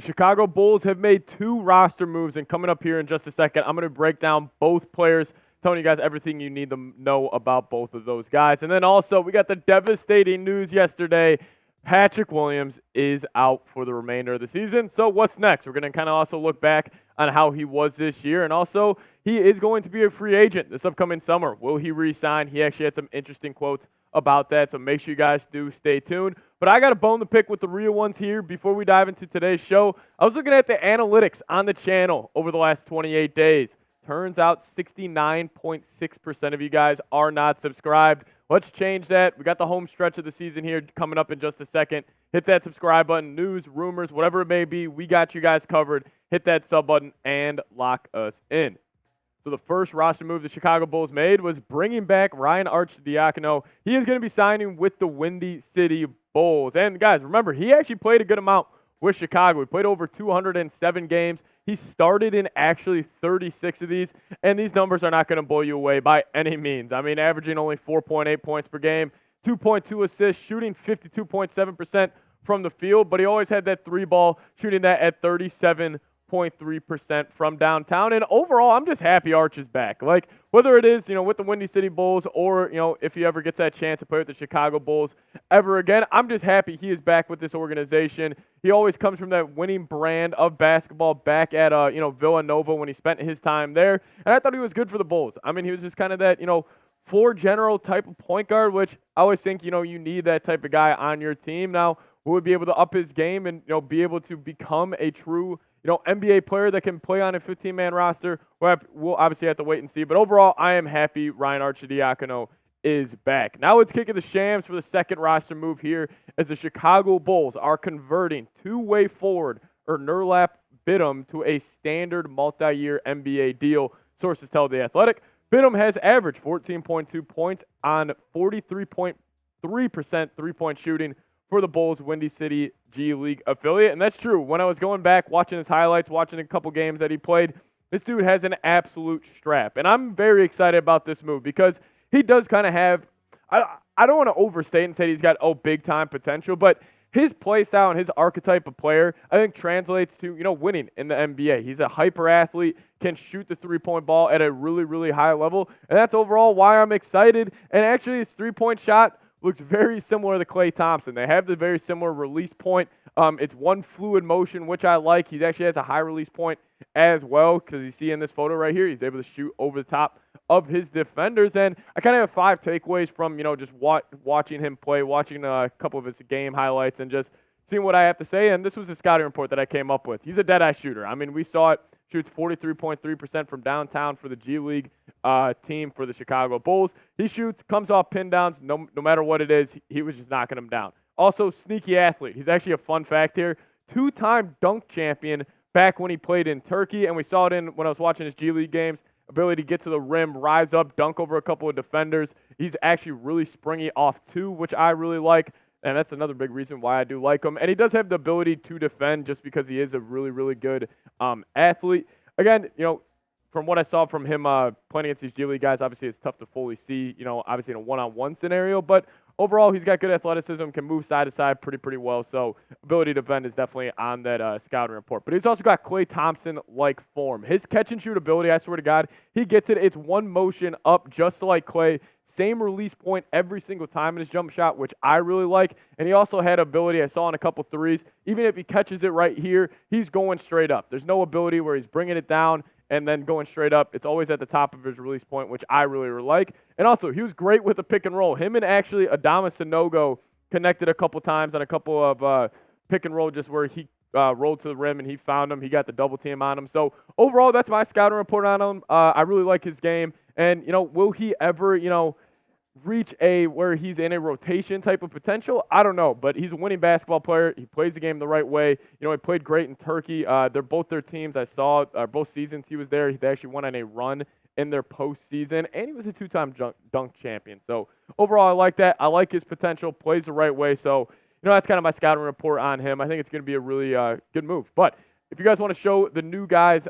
Chicago Bulls have made 2 roster moves, and coming up here in just a second, I'm going to break down both players, telling you guys everything you need to know about both of those guys. And then also, we got the devastating news yesterday. Patrick Williams is out for the remainder of the season. So what's next? We're going to kind of also look back on how he was this year, and also he is going to be a free agent this upcoming summer. Will he re-sign? He actually had some interesting quotes about that, so make sure you guys do stay tuned. But I got a bone to pick with the real ones here before we dive into today's show. I was looking at the analytics on the channel over the last 28 days. Turns out 69.6% of you guys are not subscribed. Let's change that. We got the home stretch of the season here coming up in just a second. Hit that subscribe button, news, rumors, whatever it may be. We got you guys covered. Hit that sub button and lock us in. So the first roster move the Chicago Bulls made was bringing back Ryan Arcidiacono. He is going to be signing with the Windy City Bulls. And guys, remember, he actually played a good amount with Chicago. He played over 207 games. He started in actually 36 of these, and these numbers are not going to blow you away by any means. I mean, averaging only 4.8 points per game, 2.2 assists, shooting 52.7% from the field, but he always had that 3-ball, shooting that at 37.3% from downtown. And overall, I'm just happy Arch is back. Like, whether it is, with the Windy City Bulls or, if he ever gets that chance to play with the Chicago Bulls ever again, I'm just happy he is back with this organization. He always comes from that winning brand of basketball back at, Villanova when he spent his time there. And I thought he was good for the Bulls. I mean, he was just kind of that, floor general type of point guard, which I always think, you need that type of guy on your team. Now, who would be able to up his game and, be able to become a true NBA player that can play on a 15-man roster? We'll obviously have to wait and see. But overall, I am happy Ryan Arcidiacono is back. Now let's kick it to Shams for the second roster move here as the Chicago Bulls are converting two-way forward Onuralp Bitim to a standard multi-year NBA deal, sources tell The Athletic. Bitim has averaged 14.2 points on 43.3% three-point shooting for the Bulls' Windy City G League affiliate. And that's true. When I was going back, watching his highlights, watching a couple games that he played, this dude has an absolute strap. And I'm very excited about this move because he does kind of have, I don't want to overstate and say he's got, big-time potential, but his play style and his archetype of player, I think, translates to, winning in the NBA. He's a hyper athlete, can shoot the three-point ball at a really, really high level. And that's overall why I'm excited. And actually, his three-point shot looks very similar to Klay Thompson. They have the very similar release point. It's one fluid motion, which I like. He actually has a high release point as well, because you see in this photo right here, he's able to shoot over the top of his defenders. And I kind of have 5 takeaways from, just watching him play, watching a couple of his game highlights, and just seeing what I have to say. And this was a scouting report that I came up with. He's a dead-eye shooter. I mean, we saw it. Shoots 43.3% from downtown for the G League team for the Chicago Bulls. He shoots, comes off pin downs, no matter what it is, he was just knocking them down. Also, sneaky athlete. He's actually a fun fact here. 2-time dunk champion back when he played in Turkey, and we saw it when I was watching his G League games. Ability to get to the rim, rise up, dunk over a couple of defenders. He's actually really springy off too, which I really like. And that's another big reason why I do like him. And he does have the ability to defend just because he is a really, really good athlete. Again, from what I saw from him playing against these G League guys, obviously it's tough to fully see, obviously in a one-on-one scenario. But overall, he's got good athleticism, can move side to side pretty well. So ability to defend is definitely on that scouting report. But he's also got Klay Thompson-like form. His catch-and-shoot ability, I swear to God, he gets it. It's one motion up just like Klay. Same release point every single time in his jump shot, which I really like. And he also had ability, I saw in a couple threes, even if he catches it right here, he's going straight up. There's no ability where he's bringing it down and then going straight up. It's always at the top of his release point, which I really like. And also, he was great with the pick and roll. Him and actually Adama Sanogo connected a couple times on a couple of pick and roll, just where he rolled to the rim and he found him. He got the double team on him. So overall, that's my scouting report on him. I really like his game. And, will he ever, reach where he's in a rotation type of potential? I don't know, but he's a winning basketball player. He plays the game the right way. He played great in Turkey. They're both their teams. I saw both seasons he was there. They actually went on a run in their postseason, and he was a 2-time dunk champion. So overall, I like that. I like his potential. Plays the right way. So, that's kind of my scouting report on him. I think it's going to be a really good move. But if you guys want to show the new guys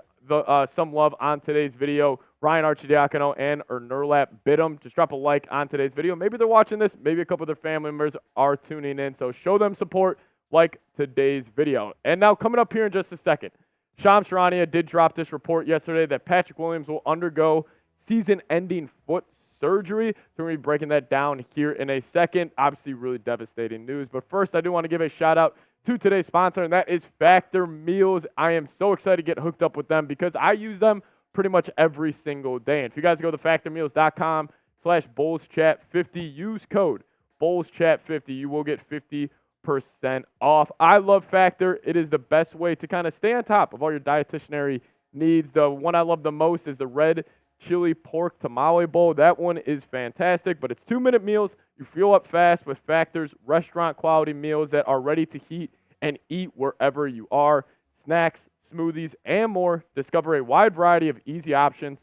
some love on today's video, Ryan Arcidiacono and Onuralp Bitim, just drop a like on today's video. Maybe they're watching this. Maybe a couple of their family members are tuning in. So show them support. like today's video. And now coming up here in just a second, Shams Charania did drop this report yesterday that Patrick Williams will undergo season-ending foot surgery. So we're going to be breaking that down here in a second. Obviously, really devastating news. But first, I do want to give a shout-out to today's sponsor, and that is Factor Meals. I am so excited to get hooked up with them because I use them pretty much every single day. And if you guys go to factormeals.com/BullsChat50, use code BullsChat50, you will get 50% off. I love Factor. It is the best way to kind of stay on top of all your dietitianary needs. The one I love the most is the red chili pork tamale bowl. That one is fantastic, but it's 2-minute meals. You fuel up fast with Factor's restaurant quality meals that are ready to heat and eat wherever you are. Snacks, smoothies, and more. Discover a wide variety of easy options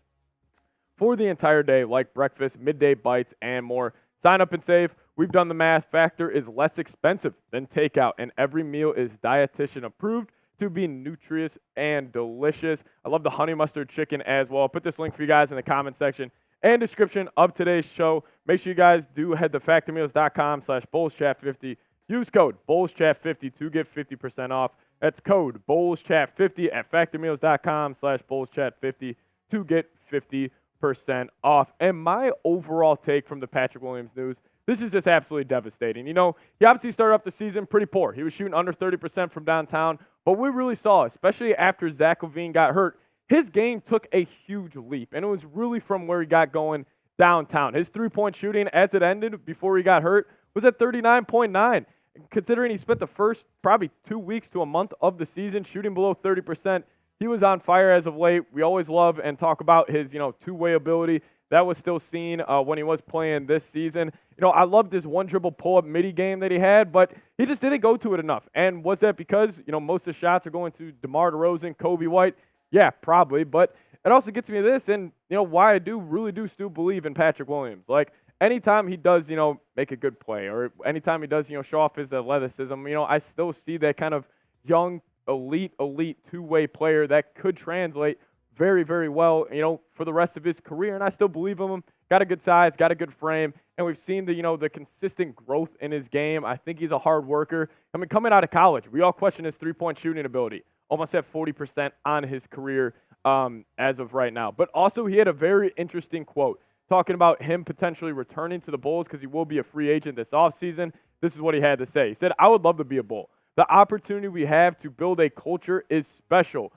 for the entire day, like breakfast, midday bites, and more. Sign up and save. We've done the math. Factor is less expensive than takeout, and every meal is dietitian approved to be nutritious and delicious. I love the honey mustard chicken as well. I'll put this link for you guys in the comment section and description of today's show. Make sure you guys do head to factormeals.com/BullsChat50. Use code BullsChat50 to get 50% off. That's code BullsChat50 at factormeals.com/BullsChat50 to get 50% off. And my overall take from the Patrick Williams news, this is just absolutely devastating. You know, he obviously started off the season pretty poor. He was shooting under 30% from downtown. But we really saw, especially after Zach LaVine got hurt, his game took a huge leap. And it was really from where he got going downtown. His three-point shooting, as it ended before he got hurt, was at 39.9. Considering he spent the first probably 2 weeks to a month of the season shooting below 30%, he was on fire as of late. We always love and talk about his, two-way ability. That was still seen when he was playing this season. I loved his one-dribble pull-up midi game that he had, but he just didn't go to it enough. And was that because, most of the shots are going to DeMar DeRozan, Kobe White? Yeah, probably. But it also gets me to this, and, why I really do still believe in Patrick Williams. Like, anytime he does, make a good play, or anytime he does, show off his athleticism, I still see that kind of young, elite two-way player that could translate very, very well, for the rest of his career. And I still believe in him. Got a good size, got a good frame, and we've seen the consistent growth in his game. I think he's a hard worker. I mean, coming out of college, we all question his three-point shooting ability. Almost at 40% on his career as of right now. But also, he had a very interesting quote talking about him potentially returning to the Bulls because he will be a free agent this offseason. This is what he had to say. He said, "I would love to be a Bull. The opportunity we have to build a culture is special,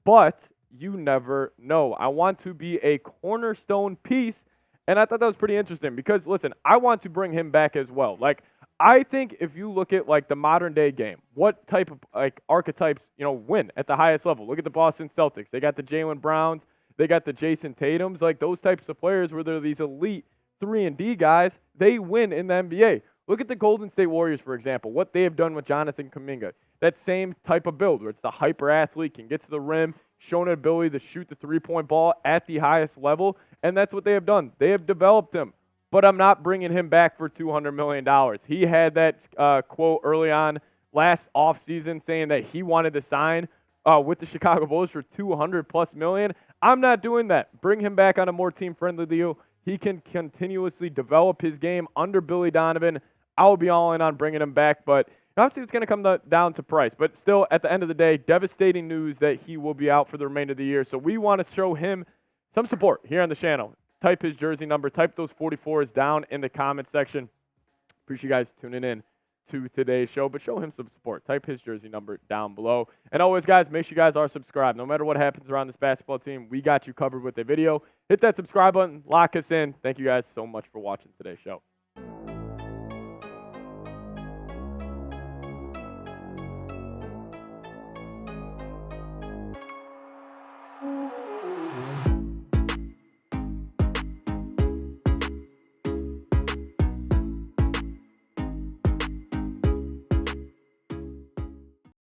but you never know. I want to be a cornerstone piece." And I thought that was pretty interesting because, listen, I want to bring him back as well. Like, I think if you look at, the modern-day game, what type of, archetypes, win at the highest level? Look at the Boston Celtics. They got the Jaylen Browns. They got the Jason Tatums. Those types of players where they're these elite 3-and-D guys, they win in the NBA. Look at the Golden State Warriors, for example, what they have done with Jonathan Kuminga. That same type of build where it's the hyper athlete, can get to the rim, shown an ability to shoot the three-point ball at the highest level, and that's what they have done. They have developed him, but I'm not bringing him back for $200 million. He had that quote early on last offseason saying that he wanted to sign with the Chicago Bulls for $200+ million. I'm not doing that. Bring him back on a more team-friendly deal. He can continuously develop his game under Billy Donovan. I'll be all in on bringing him back, but obviously it's going to come down to price. But still, at the end of the day, devastating news that he will be out for the remainder of the year. So we want to show him some support here on the channel. Type his jersey number. Type those 44s down in the comment section. Appreciate you guys tuning in to today's show, but show him some support. Type his jersey number down below. And always, guys, make sure you guys are subscribed. No matter what happens around this basketball team, we got you covered with a video. Hit that subscribe button. Lock us in. Thank you guys so much for watching today's show.